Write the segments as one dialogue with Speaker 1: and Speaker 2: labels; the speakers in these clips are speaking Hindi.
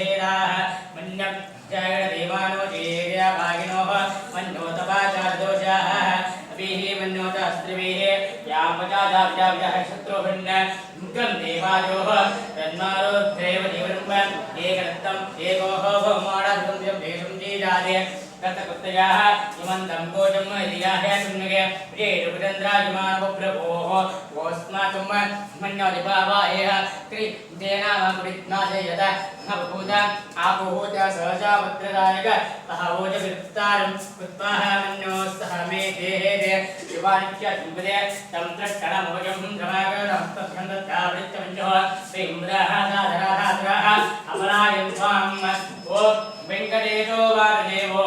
Speaker 1: मन्यं जगदेवानो जेया भागिनो मन्योतपाचारदोषाः अभिः मन्योतास्त्रिभिः यामजादाब्जाब्जः शत्रुभिन्न मुखं देवाजोः तन्मारोद्धेव जीवनं एकरत्तम् एकोः भौमाणाधुतं देशं जीजादे कथकुत्तयाः इमन्तं कोशं दियाः सुन्नगे प्रियेरुपचन्द्राजमानवप्रभोः वोस्मातुं मन्योदिपावायः त्रिदेनामकुडित्नाशयत नवभूत आपूत सहजा वत्रदायक अहवोज वित्तारं कृत्वाः मन्योस्तः मे देहे शिवानित्य शुभदे तं त्रष्टणमोजं धमागतं तत्खण्डत्यावृत्तमञ्जः श्रीमुद्राः साधराधात्राः अमरायं स्वां ओ वेङ्कटेशो वासुदेवो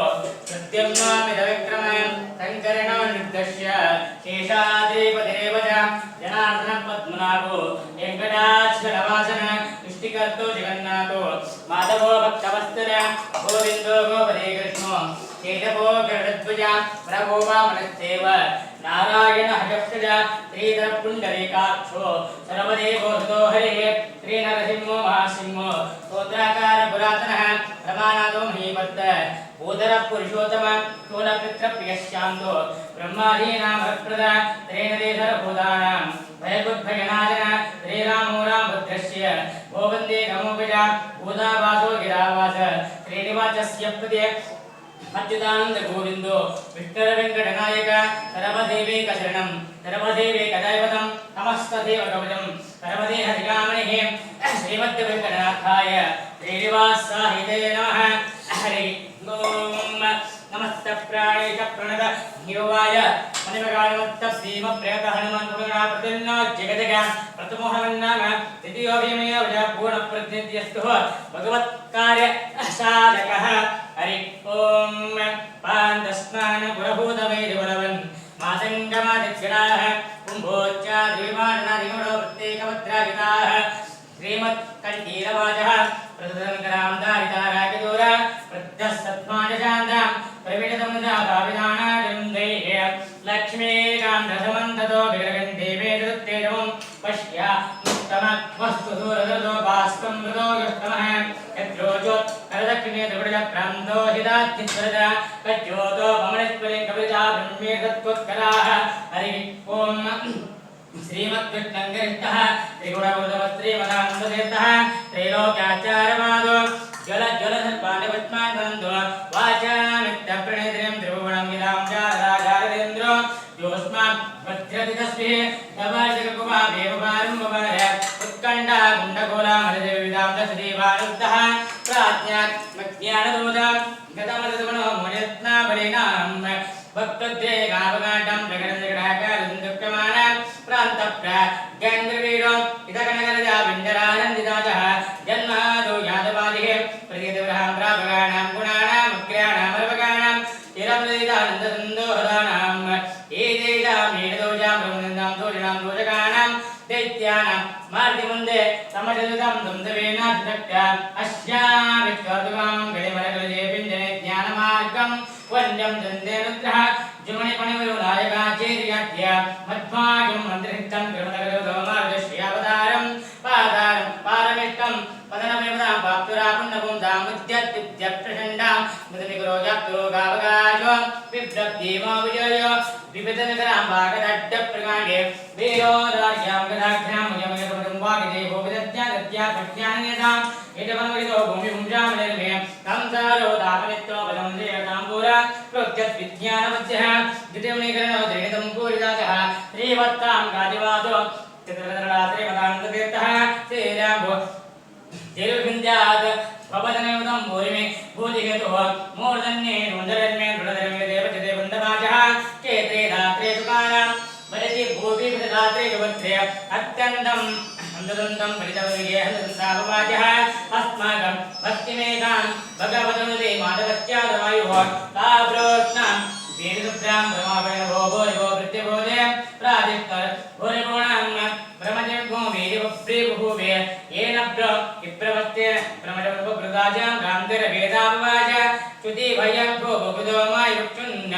Speaker 1: सत्यं मामिदविक्रमं शङ्करणो निर्दश्य शेषाद्रिपतिरेव च जनार्दनपद्मनाभो वेङ्कटाचलवासन इष्टिकर्तो जगन्नाथो माधवो भक्तवत्सल गोविन्दो गोपदे कृष्णो केशवो गरुडध्वज प्रभो वामनस्येव नारायण हजक्षज श्रीधरपुण्डरीकाक्षो सर्वदेवो हृदो हरिः श्रीनरसिंहो महासिंहो स्तोत्राकार पुरातनः प्रमाणादो महीपत्त भूधरपुरुषोत्तम स्थूलपितृप्रियश्चान्तो ब्रह्मादीनामप्रद त्रेणदेशरभूतानां भयगुद्भयनाशन श्रीरामो रामभद्रस्य गोवन्दे नमोऽपिच भूतावासो गिरावास श्रीनिवासस्य पदे अच्युतानंद गोविंदो विष्णु वेंकटनायक सर्वदेवैकशरणं सर्वदेवैकदैवतं नमस्तदेवकवचं सर्वदेहरिकामणिः श्रीमद्वेंकटनाथाय श्रीनिवासाय नमः हरि ओम नमस्त प्राणेश प्रणत हिरोवाय मणिमगाणमत्त श्रीम प्रेत हनुमान पुराण प्रतिन्नो जगदग प्रथमोहमन्नाम द्वितीयोऽभिमेव पूर्ण प्रतिनिध्यस्तु भगवत् कार्य साधकः हरि ओम पान्दस्नान पुरभूतमेदिवरवन् मातङ्गमादित्यराः कुम्भोच्चाद्विमाननादिगुणो प्रत्येकवत्राजिताः श्रीमत्कण्ठीरवाचः प्रसदङ्करां दारिताराकिदूरा प्रत्यस्तत्मानशान्तां प्रविटतमुदाभाविधानाजं दैह्य लक्ष्मीकान्तसमन्ततो विग्रहन्ते वेदत्तेजमं पश्या मुक्तमस्तुसूरदो भास्कं मृदो युष्टमः यत्रोजो करदक्षिणे त्रिपुरचक्रान्तो हिताचित्वरज कज्योतो ममणस्पलिं कविता ब्रह्मेतत्त्वत्कराः हरिः ओम् श्रीमद्विष्णुगरिष्ठः त्रिगुणबोधवस्त्रीमदानन्दतीर्थः त्रैलोक्याचार्यमादो ज्वलज्वलसर्पाणिपद्मानन्दो वाचामित्यप्रणेत्रिं त्रिभुवनं विदां च राजारेन्द्रो योऽस्मात् वज्रति तस्मिः नवाजगकुमादेवपारम्भवार उत्कण्ठा गुण्डकोलामलदेविदां च श्रीवारुद्धः प्राज्ञात्मज्ञानदूतं गतमलदमनो मुनिरत्नाबलिनां भक्तद्रेगावगाढं जगन्जगडाकारन्दुक्यमाना प्रान्तप्राज्ञेन्द्रवीरो इदकनगरजा विञ्जरानन्दिताजः जन्मादो यादवादिः प्रतिदिवरहं प्रापगाणां गुणानां अग्र्याणामर्वगाणां चिरप्रदितानन्दसन्दोहदानां एतेषां नीडदोषां ब्रह्मनन्दां दोषणां दोषकाणां दैत्यानां मार्तिमुन्दे समजलुतं दंसवेनाधिशक्त्या अस्याविष्टोर्दुगां गणिमरगलजे पिञ्जने ज्ञानमार्गं वन्यं दन्देनुग्रह जुमणिपणिवयोनायकाचेर्याद्य मध्वाजं मन्त्रिहितं कृमनगरोधमार्गश्रियावतारं पादारं पारमिष्टं पदनमेवदां पाप्तुरापुण्डपुं दामुद्यत्युद्यप्रचण्डां मुदनिकरोजाप्तुरोगावगाजो बिभ्रद्दीमो विजयो विविधनगरां भागदड्डप्रकाण्डे वीरोदार्यां गदाभ्यां यमयकपदं वागिदेवो विदद्यादद्या प्रज्ञानयतां यजवनविदो भूमिभुंजामनिर्मे संसारो दापनित्यो पदं देयताम्बूरा प्रोक्त्यद्विज्ञानमध्यः द्वितीयमणिकरणो दृढितं पूरिदासः श्रीवत्तां गादिवादो चित्रधरात्रिमदानन्दतीर्थः श्रीरामो जैर्विन्द्यात् स्वपदनयुतं भूरिमे भूतिहेतुः मूर्धन्ये नुन्दरन्मे दृढधर्मे देवचिते वन्दवाचः चेत्रे धात्रे सुकानां वरति भूभिर्धात्रे युवत्रे अत्यन्तम् अन्तदन्तं परितवविगे हन्तदन्तापवाचः अस्माकं भक्तिमेकां भगवतनुते माधवश्चादवायुः ताब्रोत्नां वीरदुभ्रां ब्रह्मापयनभो भोरिभो प्रत्यभोजे प्रादिष्कर भोरिभोणां ब्रह्मजन्मो वीरिवप्रीबुभूवे येन विप्रवत्ते ब्रह्मजन्मप्रदाजां गान्धर्वेदापवाच च्युति भयभो बहुदो मायुक्षुन्न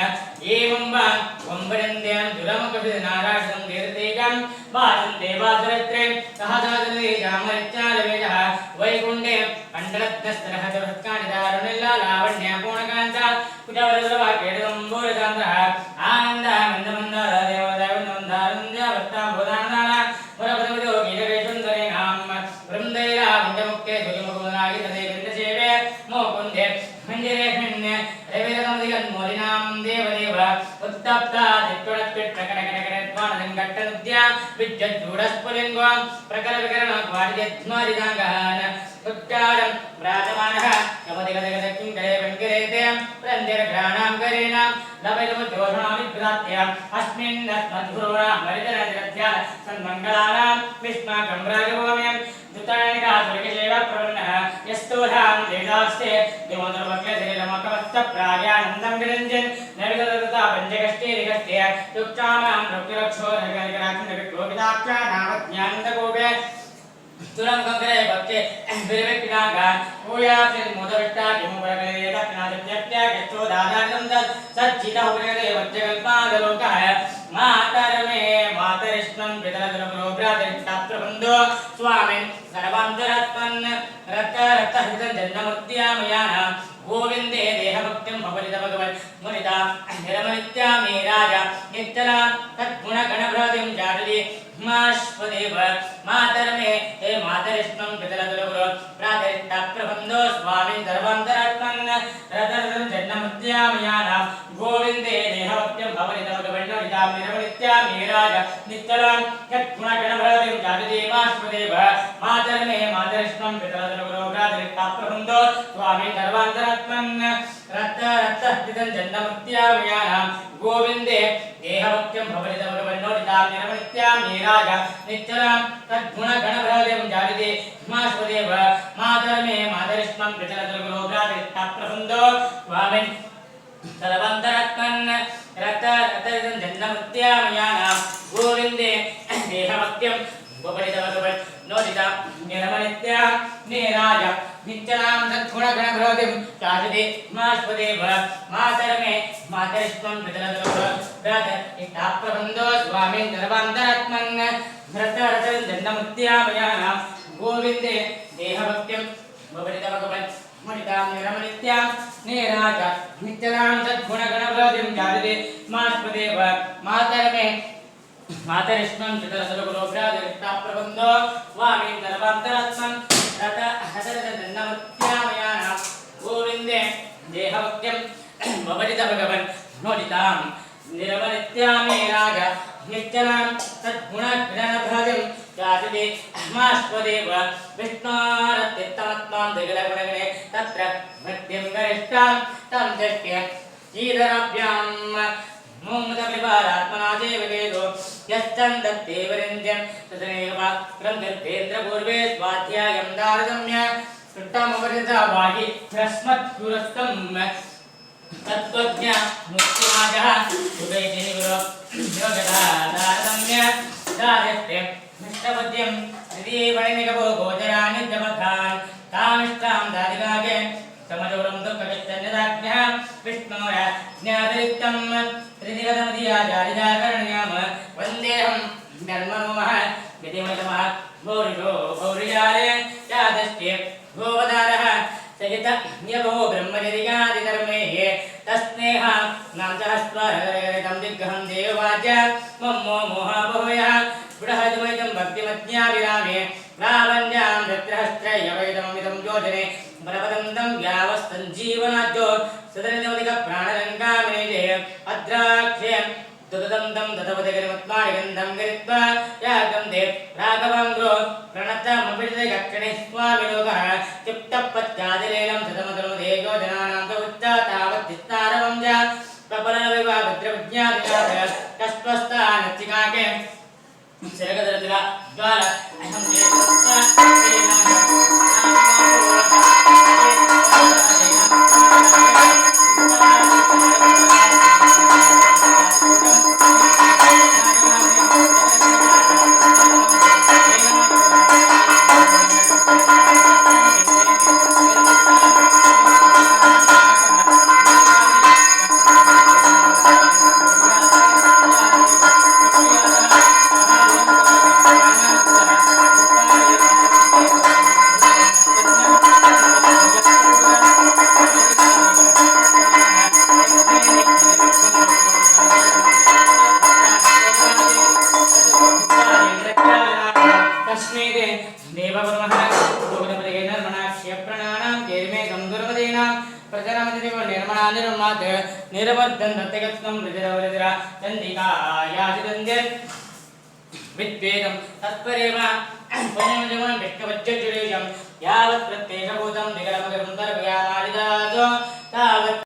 Speaker 1: एवं वा वम्बरन्दें दुरमुखविदनाराशं तीर्थेजं वाचं देवासुरत्रे सहसादुर्देजामरित्यालवेजः वैकुण्ठे मंडलद्दस्तरहतवत्कानि दारुणिल्ला लावण्य पूर्णकांता कुटवरद्रवा केडगंबूरकांतः आनन्दः मन्दमन्दार देवदेवनन्दारन्द्या वत्ताम्बोधानदाना वरपदविदो गीतवेशुन्दरीणां वृन्दैरा विन्दमुक्ते दुरिमुकुमनागि तदे विन्दसेवे मोकुन्दे मञ्जरे खण्य रविरतमदिगन्मोलिनां देवदेव उत्तप्ता दिक्कुडत्पिट्टकटकटकटत्वानदङ्गट्टनुद्या विद्युज्जूडस्फुलिङ्गो प्रकरविकरणक्वाडियध्मादिदाङ्गहान उत्काडं व्राजमानः यमदिगदगदकिं करे वेङ्करेते प्रञ्जरघ्राणां करेणां लवैलवजोषणामिभ्रात्य अस्मिन्नत्मध्रुवणां मरितरञ्जरध्या सन्मङ्गलानां विष्माकं राजभूमिं दुतानिकासुरकेशेव प्रपन्नः यस्तोधां देदास्ते दिवोदरवक्लशरीरमकमस्तप्रायानन्दं विरञ्जन् नविगदता पञ्चकष्टेरिकष्टे युक्तानां रक्तिरक्षोरगनिकराक्षिणविक्लोकिताक्षा नामज्ञानन्दकोपे तुरं कंकरे भक्ते विरविक्नागा ओयासिन मोदविष्टा किमुपरकले दक्षिणादित्यत्या केतो दादानं सच्चिता उपरकले वज्रकल्पादलोकः मातरमे मातरिष्णं पितरदुरपुरो भ्रातरिष्टाप्रबन्धो स्वामिन् सर्वान्तरात्मन् रक्तरक्तहितं जन्ममुक्त्यामयाना गोविन्दे देहभक्तिं भवनित भगवन् मुनिता निरमनित्या मे राजा नित्यला तद्गुणगणभ्रातिं जातति माश्वदेव मातरमे हे मातरिष्णं पितरदुरपुरो भ्रातरिष्टाप्रबन्धो स्वामिन् सर्वान्तरात्मन् रक्तरक्तं जन्ममुक्त्यामयाना गोविन्दे देहभक्तिं भवनित भगवन् मुनिता निरमनित्या मे राजा नित्यला तद्गुणगणभ्रातिं जातति माश्वदेव मातरमे मातरिष्णं पितरदुरपुरो भ्रातरिष्टाप्रबन्धो स्वामिन् सर्वान्तरात्मन् रक्तरक्तहितं जन्ममुक्त्यामयाना गोविन्दे देहभक्तिं भवनित भगवन्नोदितां निरमनित्यां मे राजा नित्यलां तद्गुणगणभ्रातिं जायते हिमाश्वदेव मातरमे मातरिष्णं पितरदुर्गुरो भ्रातरिष्टाप्रबन्धो स्वामिन् सर्वान्तरात्मन् रक्तरक्तहितं जन्ममुक्त्यामयाना गोविन्दे देहभक्तिं भवनित भगवन्नोदितां निरमनित्यां मे राजा नित्यलां तद्गुणगणभ्रातिं जायते हिमाश्वदेव मातरमे मातरिष्णं पितरदुर्गुरो भ्रातरिष्टाप्रबन्धो स्वामिन् सर्वान्तरात्मन् रक्तरक्तं जन्ममुक्त्यामयाना गोविन्दे देहभक्तिं भवनित भगवन् मुनितां निरमनित्यां मे राजा नित्यलां तद्गुणगणभ्रातिं जायते हिमाश्वदेव मातरमे मातरिष्णं पितरदुर्गुरो भ्रातरिष्टाप्रबन्धो स्वामिन् सर्वान्तरात्मन् रक्तरक्तजन्ममुक्त्यामयाना गोविन्दे देहभक्तिं भवनित भगवन् नोदितां निरमनित्यां मे राजा नित्यलां तद्गुणगणभ्रातिं जायते हिमाश्वदेव विष्णोरत्युत्तमत्मां दिगलगुणगणे तत्र मृत्युं गरिष्ठां तं दृष्ट्य श्रीधराभ्यां मोमदविभारात्मना देववेदो यश्चन्दत्तेवरिन्द्यं तदनेव क्रन्तिर्भेन्द्रपूर्वे स्वाध्यायं दारदम्य कृष्टमवरिता वाहि रस्मत्पुरस्तं तत्त्वज्ञ मुक्तिमाजः सुगैतिनिगुरो योगदा दारदम्य दायस्ते निष्ठबुद्धिं हृदीवणिनिगभो गोचराणि जपथान् कामिष्टां दादिकागे समजोरं दुःखविश्चन्यदाज्ञः विष्णोर ज्ञातरिक्तं त्रिदिगतमधिया जालिदाकरण्याम वन्देऽहं धर्मनोमः विधिमतमः भौरिशो भौरिजाले यादस्ते गोवदारः सहित यभो ब्रह्मचर्यादिधर्मेः तस्नेह नाम सहस्रहरितं दिग्गहं देववाच्य मम्मो मोहभूयः पुरहद्वैतं भक्तिमज्ञाविरामे लावण्यां रत्रहस्त्रयवैदममिदं योजने बलवदन्तं व्यावस्तञ्जीवनाद्यो सदनिदमदिकप्राणरङ्गामिनेजे अद्राक्षें दुददन्तं दधवदगरिमत्माणिगन्धं गरित्वा यागं दे राघवाङ्ग्रो प्रणतमभिषेकक्षणे स्वामिलोकः चित्तपत्यादिलेलं सदमधर्मदे योजनानां च उच्चातावत्तिस्तारवं च प्रबलविवाभद्रविज्ञातिनाथ कस्त्वस्थानच्चिकाके शिरगदरतिला द्वार अहं प्रजनमदिव निर्मणा निर्मात् निर्वर्धन दत्तगत्सं विजरवरिजरा चंडिकायादिदन्ते विद्वेदं तत्परेव पुण्यमजमं विष्णुवज्जजुरेजं यावत् प्रत्येकभूतं विगलमगं दर्भयामादिदासो तावत्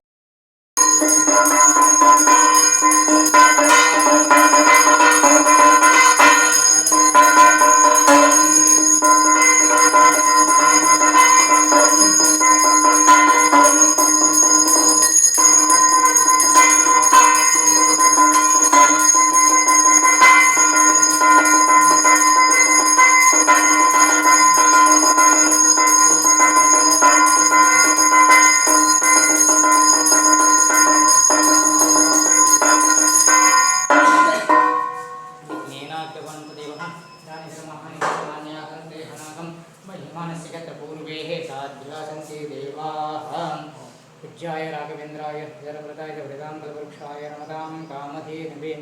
Speaker 1: पूज्याय राघवेन्द्राय जरप्रदाय वृदां कल्पवृक्षाय नमतां कामधेनवे